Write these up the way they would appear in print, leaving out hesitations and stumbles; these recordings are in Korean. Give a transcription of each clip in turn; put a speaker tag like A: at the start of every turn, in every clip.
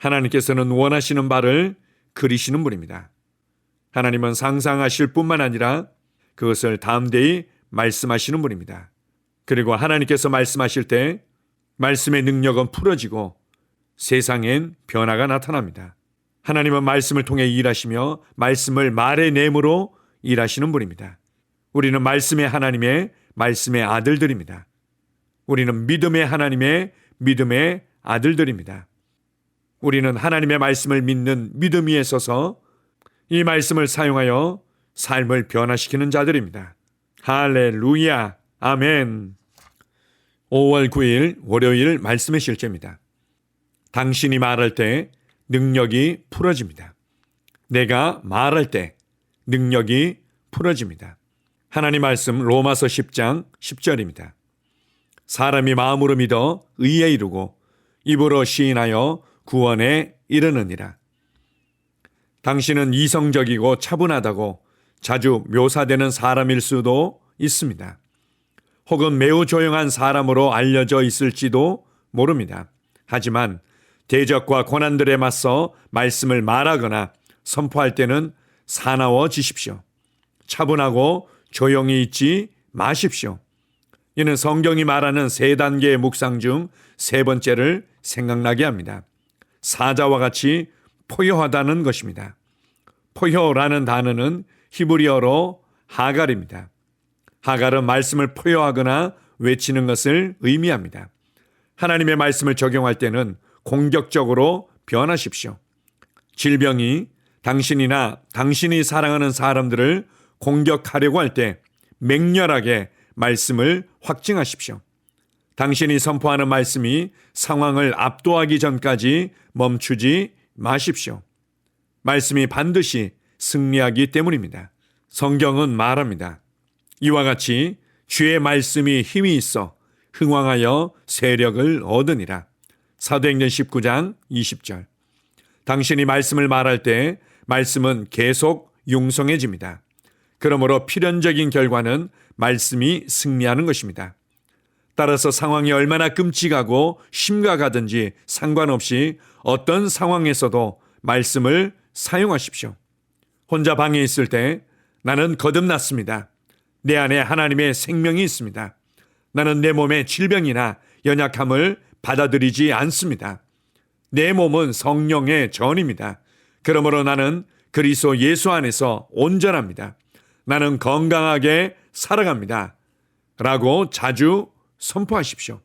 A: 하나님께서는 원하시는 바를 그리시는 분입니다. 하나님은 상상하실 뿐만 아니라 그것을 담대히 말씀하시는 분입니다. 그리고 하나님께서 말씀하실 때 말씀의 능력은 풀어지고 세상엔 변화가 나타납니다. 하나님은 말씀을 통해 일하시며 말씀을 말의 내므로 일하시는 분입니다. 우리는 말씀의 하나님의 말씀의 아들들입니다. 우리는 믿음의 하나님의 믿음의 아들들입니다. 우리는 하나님의 말씀을 믿는 믿음 위에 서서 이 말씀을 사용하여 삶을 변화시키는 자들입니다. 할렐루야, 아멘. 5월 9일 월요일 말씀의 실제입니다. 당신이 말할 때 능력이 풀어집니다. 내가 말할 때 능력이 풀어집니다. 하나님 말씀 로마서 10장 10절입니다. 사람이 마음으로 믿어 의에 이르고 입으로 시인하여 구원에 이르느니라. 당신은 이성적이고 차분하다고 자주 묘사되는 사람일 수도 있습니다. 혹은 매우 조용한 사람으로 알려져 있을지도 모릅니다. 하지만 대적과 고난들에 맞서 말씀을 말하거나 선포할 때는 사나워지십시오. 차분하고 조용히 있지 마십시오. 이는 성경이 말하는 3단계의 묵상 중 3번째를 생각나게 합니다. 사자와 같이 포효하다는 것입니다. 포효라는 단어는 히브리어로 하갈입니다. 하갈은 말씀을 포효하거나 외치는 것을 의미합니다. 하나님의 말씀을 적용할 때는 공격적으로 변하십시오. 질병이 당신이나 당신이 사랑하는 사람들을 공격하려고 할 때 맹렬하게 말씀을 확증하십시오. 당신이 선포하는 말씀이 상황을 압도하기 전까지 멈추지 마십시오. 말씀이 반드시 승리하기 때문입니다. 성경은 말합니다. 이와 같이 주의 말씀이 힘이 있어 흥왕하여 세력을 얻으니라. 사도행전 19장 20절. 당신이 말씀을 말할 때 말씀은 계속 융성해집니다. 그러므로 필연적인 결과는 말씀이 승리하는 것입니다. 따라서 상황이 얼마나 끔찍하고 심각하든지 상관없이 어떤 상황에서도 말씀을 사용하십시오. 혼자 방에 있을 때 나는 거듭났습니다. 내 안에 하나님의 생명이 있습니다. 나는 내 몸의 질병이나 연약함을 받아들이지 않습니다. 내 몸은 성령의 전입니다. 그러므로 나는 그리스도 예수 안에서 온전합니다. 나는 건강하게 살아갑니다. 라고 자주 선포하십시오.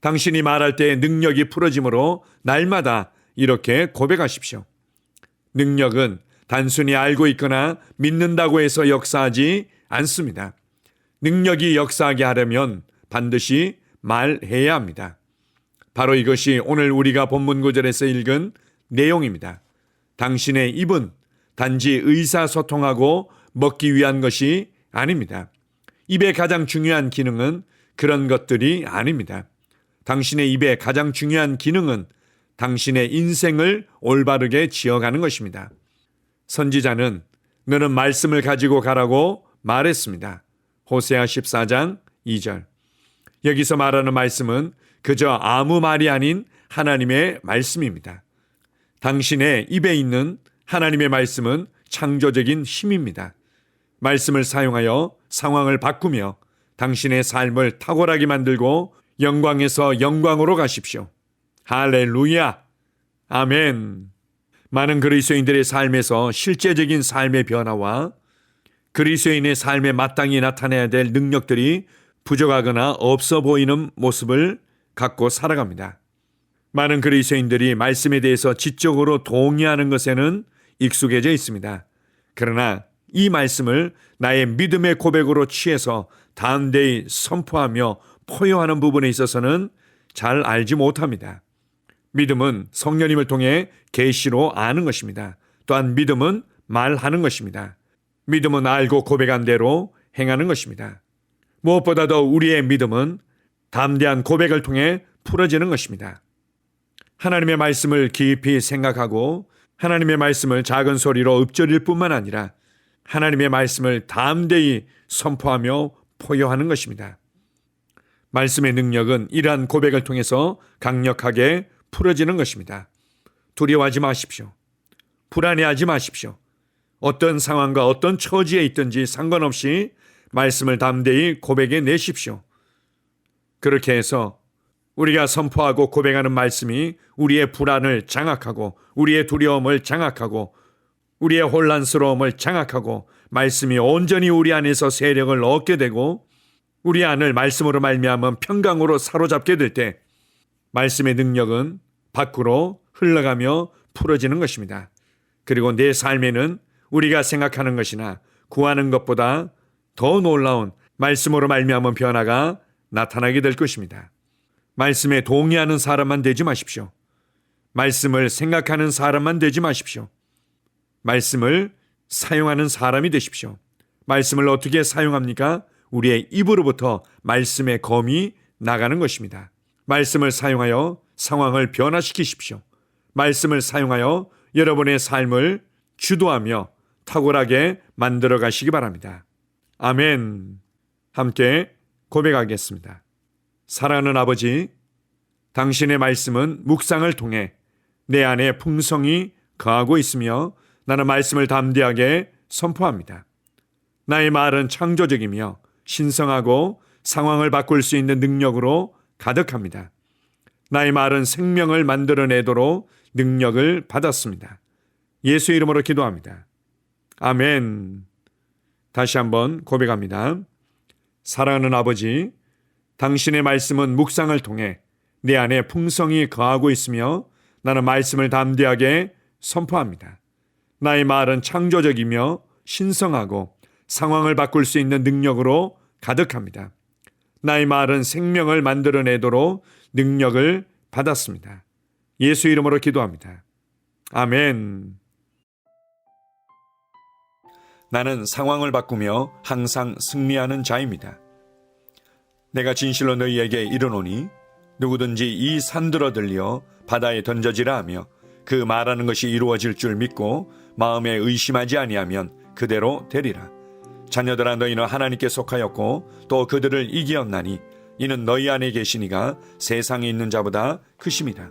A: 당신이 말할 때 능력이 풀어지므로 날마다 이렇게 고백하십시오. 능력은 단순히 알고 있거나 믿는다고 해서 역사하지 않습니다. 능력이 역사하게 하려면 반드시 말해야 합니다. 바로 이것이 오늘 우리가 본문 구절에서 읽은 내용입니다. 당신의 입은 단지 의사소통하고 먹기 위한 것이 아닙니다. 입의 가장 중요한 기능은 그런 것들이 아닙니다. 당신의 입의 가장 중요한 기능은 당신의 인생을 올바르게 지어가는 것입니다. 선지자는 너는 말씀을 가지고 가라고 말했습니다. 호세아 14장 2절. 여기서 말하는 말씀은 그저 아무 말이 아닌 하나님의 말씀입니다. 당신의 입에 있는 하나님의 말씀은 창조적인 힘입니다. 말씀을 사용하여 상황을 바꾸며 당신의 삶을 탁월하게 만들고 영광에서 영광으로 가십시오. 할렐루야, 아멘. 많은 그리스도인들의 삶에서 실제적인 삶의 변화와 그리스도인의 삶에 마땅히 나타내야 될 능력들이 부족하거나 없어 보이는 모습을 갖고 살아갑니다. 많은 그리스도인들이 말씀에 대해서 지적으로 동의하는 것에는 익숙해져 있습니다. 그러나 이 말씀을 나의 믿음의 고백으로 취해서 담대히 선포하며 포효하는 부분에 있어서는 잘 알지 못합니다. 믿음은 성령님을 통해 계시로 아는 것입니다. 또한 믿음은 말하는 것입니다. 믿음은 알고 고백한 대로 행하는 것입니다. 무엇보다도 우리의 믿음은 담대한 고백을 통해 풀어지는 것입니다. 하나님의 말씀을 깊이 생각하고 하나님의 말씀을 작은 소리로 읊조릴 뿐만 아니라 하나님의 말씀을 담대히 선포하며 포효하는 것입니다. 말씀의 능력은 이러한 고백을 통해서 강력하게 풀어지는 것입니다. 두려워하지 마십시오. 불안해하지 마십시오. 어떤 상황과 어떤 처지에 있든지 상관없이 말씀을 담대히 고백해 내십시오. 그렇게 해서 우리가 선포하고 고백하는 말씀이 우리의 불안을 장악하고 우리의 두려움을 장악하고 우리의 혼란스러움을 장악하고 말씀이 온전히 우리 안에서 세력을 얻게 되고 우리 안을 말씀으로 말미암은 평강으로 사로잡게 될 때 말씀의 능력은 밖으로 흘러가며 풀어지는 것입니다. 그리고 내 삶에는 우리가 생각하는 것이나 구하는 것보다 더 놀라운 말씀으로 말미암은 변화가 나타나게 될 것입니다. 말씀에 동의하는 사람만 되지 마십시오. 말씀을 생각하는 사람만 되지 마십시오. 말씀을 사용하는 사람이 되십시오. 말씀을 어떻게 사용합니까? 우리의 입으로부터 말씀의 검이 나가는 것입니다. 말씀을 사용하여 상황을 변화시키십시오. 말씀을 사용하여 여러분의 삶을 주도하며 탁월하게 만들어 가시기 바랍니다. 아멘. 함께 고백하겠습니다. 사랑하는 아버지, 당신의 말씀은 묵상을 통해 내 안에 풍성이 거하고 있으며 나는 말씀을 담대하게 선포합니다. 나의 말은 창조적이며 신성하고 상황을 바꿀 수 있는 능력으로 가득합니다. 나의 말은 생명을 만들어내도록 능력을 받았습니다. 예수 이름으로 기도합니다. 아멘. 다시 한번 고백합니다. 사랑하는 아버지, 당신의 말씀은 묵상을 통해 내 안에 풍성이 거하고 있으며 나는 말씀을 담대하게 선포합니다. 나의 말은 창조적이며 신성하고 상황을 바꿀 수 있는 능력으로 가득합니다. 나의 말은 생명을 만들어내도록 능력을 받았습니다. 예수 이름으로 기도합니다. 아멘. 나는 상황을 바꾸며 항상 승리하는 자입니다. 내가 진실로 너희에게 이르노니 누구든지 이 산들어 들려 바다에 던져지라 하며 그 말하는 것이 이루어질 줄 믿고 마음에 의심하지 아니하면 그대로 되리라. 자녀들아, 너희는 하나님께 속하였고 또 그들을 이기었나니 이는 너희 안에 계시니가 세상에 있는 자보다 크심이라.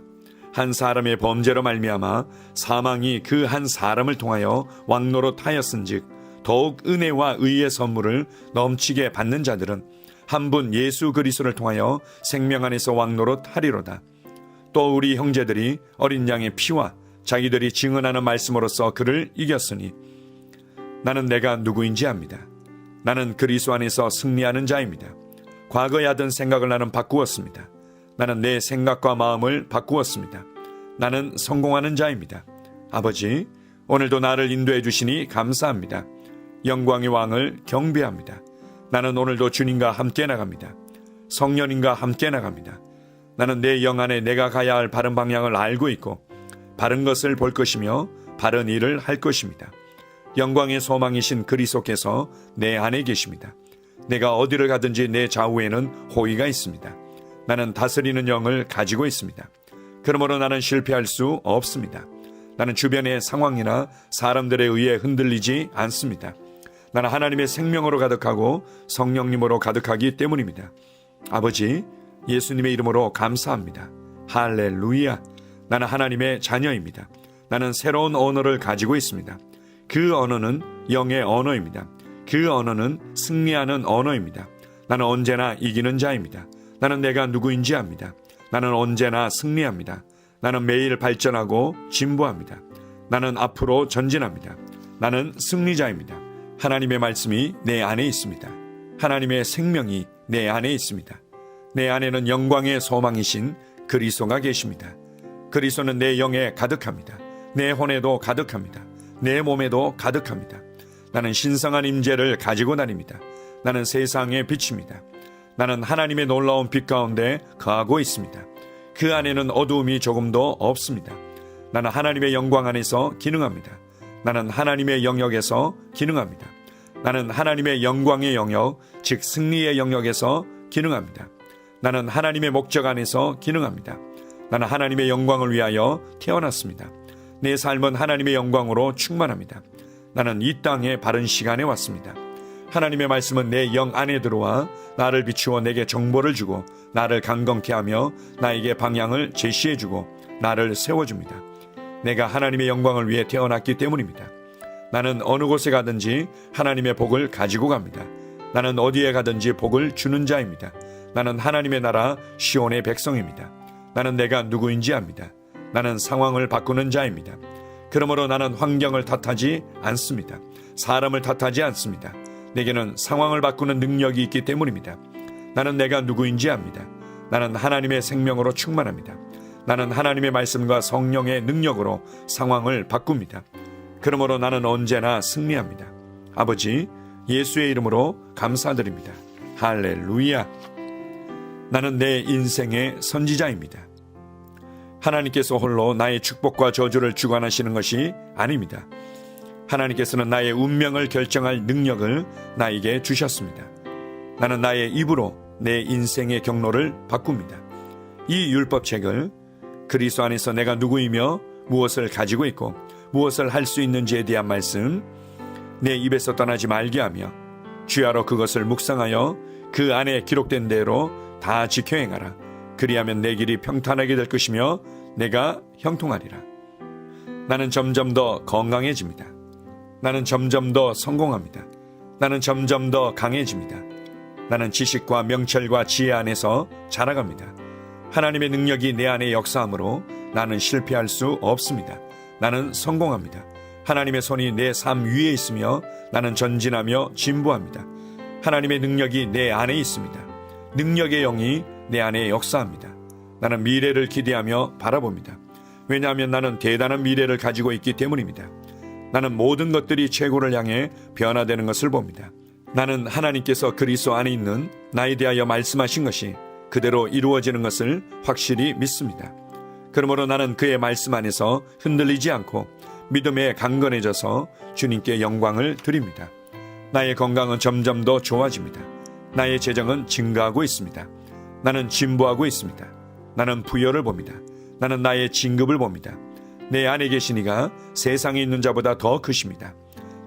A: 한 사람의 범죄로 말미암아 사망이 그 한 사람을 통하여 왕노릇하였은즉 더욱 은혜와 의의 선물을 넘치게 받는 자들은 한 분 예수 그리스도를 통하여 생명 안에서 왕노릇하리로다. 또 우리 형제들이 어린 양의 피와 자기들이 증언하는 말씀으로써 그를 이겼으니 나는 내가 누구인지 압니다. 나는 그리스도 안에서 승리하는 자입니다. 과거에 하던 생각을 나는 바꾸었습니다. 나는 내 생각과 마음을 바꾸었습니다. 나는 성공하는 자입니다. 아버지, 오늘도 나를 인도해 주시니 감사합니다. 영광의 왕을 경배합니다. 나는 오늘도 주님과 함께 나갑니다. 성령님과 함께 나갑니다. 나는 내 영 안에 내가 가야 할 바른 방향을 알고 있고 바른 것을 볼 것이며 바른 일을 할 것입니다. 영광의 소망이신 그리스도께서 내 안에 계십니다. 내가 어디를 가든지 내 좌우에는 호의가 있습니다. 나는 다스리는 영을 가지고 있습니다. 그러므로 나는 실패할 수 없습니다. 나는 주변의 상황이나 사람들에 의해 흔들리지 않습니다. 나는 하나님의 생명으로 가득하고 성령님으로 가득하기 때문입니다. 아버지, 예수님의 이름으로 감사합니다. 할렐루야. 나는 하나님의 자녀입니다. 나는 새로운 언어를 가지고 있습니다. 그 언어는 영의 언어입니다. 그 언어는 승리하는 언어입니다. 나는 언제나 이기는 자입니다. 나는 내가 누구인지 압니다. 나는 언제나 승리합니다. 나는 매일 발전하고 진보합니다. 나는 앞으로 전진합니다. 나는 승리자입니다. 하나님의 말씀이 내 안에 있습니다. 하나님의 생명이 내 안에 있습니다. 내 안에는 영광의 소망이신 그리스도가 계십니다. 그리스도는 내 영에 가득합니다. 내 혼에도 가득합니다. 내 몸에도 가득합니다. 나는 신성한 임재를 가지고 다닙니다. 나는 세상의 빛입니다. 나는 하나님의 놀라운 빛 가운데 거하고 있습니다. 그 안에는 어두움이 조금도 없습니다. 나는 하나님의 영광 안에서 기능합니다. 나는 하나님의 영역에서 기능합니다. 나는 하나님의 영광의 영역, 즉 승리의 영역에서 기능합니다. 나는 하나님의 목적 안에서 기능합니다. 나는 하나님의 영광을 위하여 태어났습니다. 내 삶은 하나님의 영광으로 충만합니다. 나는 이 땅에 바른 시간에 왔습니다. 하나님의 말씀은 내 영 안에 들어와 나를 비추어 내게 정보를 주고 나를 강건케 하며 나에게 방향을 제시해 주고 나를 세워줍니다. 내가 하나님의 영광을 위해 태어났기 때문입니다. 나는 어느 곳에 가든지 하나님의 복을 가지고 갑니다. 나는 어디에 가든지 복을 주는 자입니다. 나는 하나님의 나라 시온의 백성입니다. 나는 내가 누구인지 압니다. 나는 상황을 바꾸는 자입니다. 그러므로 나는 환경을 탓하지 않습니다. 사람을 탓하지 않습니다. 내게는 상황을 바꾸는 능력이 있기 때문입니다. 나는 내가 누구인지 압니다. 나는 하나님의 생명으로 충만합니다. 나는 하나님의 말씀과 성령의 능력으로 상황을 바꿉니다. 그러므로 나는 언제나 승리합니다. 아버지, 예수의 이름으로 감사드립니다. 할렐루야. 나는 내 인생의 선지자입니다. 하나님께서 홀로 나의 축복과 저주를 주관하시는 것이 아닙니다. 하나님께서는 나의 운명을 결정할 능력을 나에게 주셨습니다. 나는 나의 입으로 내 인생의 경로를 바꿉니다. 이 율법책을 그리스도 안에서 내가 누구이며 무엇을 가지고 있고 무엇을 할 수 있는지에 대한 말씀, 내 입에서 떠나지 말게 하며 주야로 그것을 묵상하여 그 안에 기록된 대로 다 지켜 행하라. 그리하면 내 길이 평탄하게 될 것이며 내가 형통하리라. 나는 점점 더 건강해집니다. 나는 점점 더 성공합니다. 나는 점점 더 강해집니다. 나는 지식과 명철과 지혜 안에서 자라갑니다. 하나님의 능력이 내 안에 역사하므로 나는 실패할 수 없습니다. 나는 성공합니다. 하나님의 손이 내 삶 위에 있으며 나는 전진하며 진보합니다. 하나님의 능력이 내 안에 있습니다. 능력의 영이 내 안에 역사합니다. 나는 미래를 기대하며 바라봅니다. 왜냐하면 나는 대단한 미래를 가지고 있기 때문입니다. 나는 모든 것들이 최고를 향해 변화되는 것을 봅니다. 나는 하나님께서 그리스도 안에 있는 나에 대하여 말씀하신 것이 그대로 이루어지는 것을 확실히 믿습니다. 그러므로 나는 그의 말씀 안에서 흔들리지 않고 믿음에 강건해져서 주님께 영광을 드립니다. 나의 건강은 점점 더 좋아집니다. 나의 재정은 증가하고 있습니다. 나는 진보하고 있습니다. 나는 부여를 봅니다. 나는 나의 진급을 봅니다. 내 안에 계신 이가 세상에 있는 자보다 더 크십니다.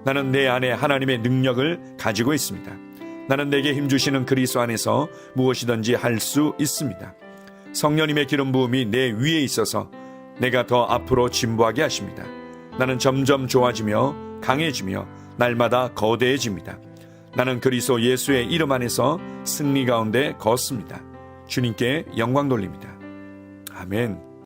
A: 나는 내 안에 하나님의 능력을 가지고 있습니다. 나는 내게 힘주시는 그리스도 안에서 무엇이든지 할 수 있습니다. 성령님의 기름 부음이 내 위에 있어서 내가 더 앞으로 진보하게 하십니다. 나는 점점 좋아지며 강해지며 날마다 거대해집니다. 나는 그리스도 예수의 이름 안에서 승리 가운데 걷습니다. 주님께 영광 돌립니다. 아멘.